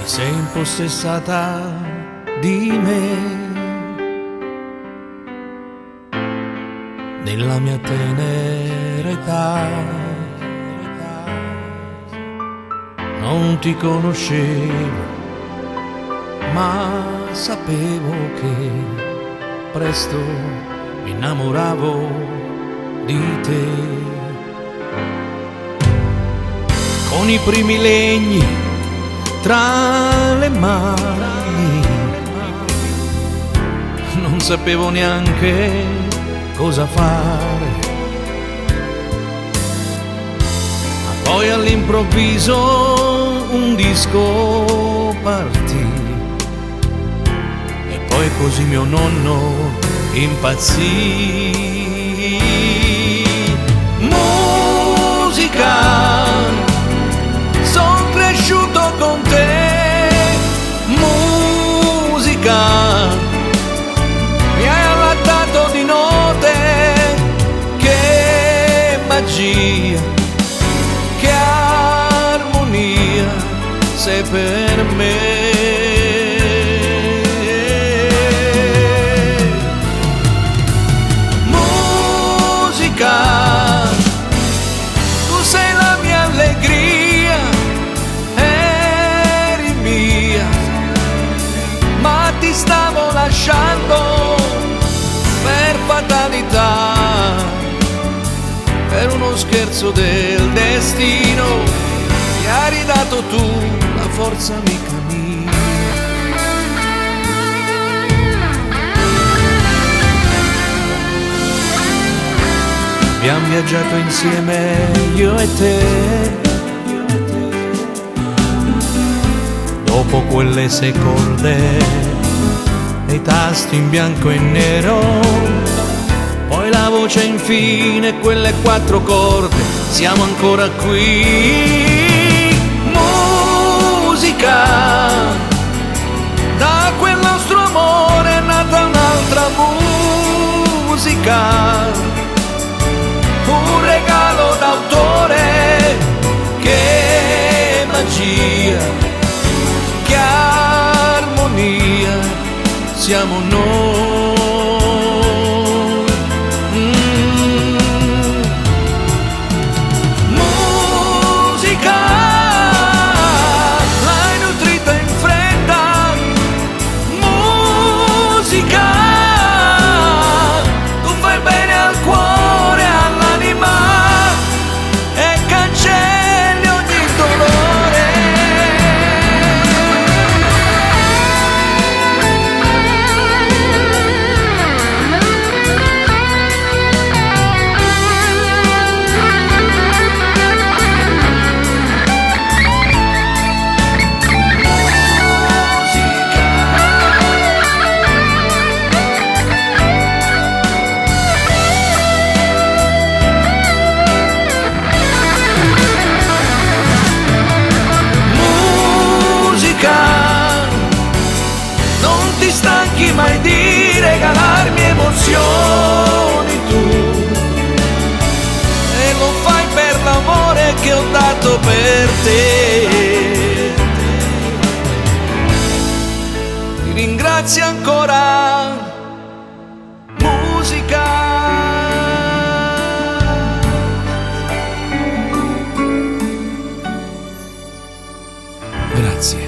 sei impossessata di me. Nella mia tenera età non ti conoscevo, ma sapevo che presto mi innamoravo di te. Con i primi legni tra le mani non sapevo neanche cosa fare, ma poi all'improvviso un disco partì e poi così mio nonno impazzì. Musica, son cresciuto con te, musica, mi hai allattato di note, che magia, che armonia sei per me. Musica, tu sei la mia allegria, eri mia, ma ti stavo lasciando per fatalità, per uno scherzo del destino, mi hai ridato tu la forza amica mia. Abbiamo viaggiato insieme io e te, dopo quelle secorde dei tasti in bianco e nero, poi la voce infine, quelle 4 corde, siamo ancora qui. Musica, da quel nostro amore è nata un'altra musica, un regalo d'autore, che magia, che armonia siamo noi. Musica, l'hai nutrita in fretta, musica, tu fai bene al cuore, all'anima e cancelli ogni dolore. Non ti stanchi mai di regalarmi emozioni tu, e lo fai per l'amore che ho dato per te. Ti ringrazio ancora, musica. Grazie.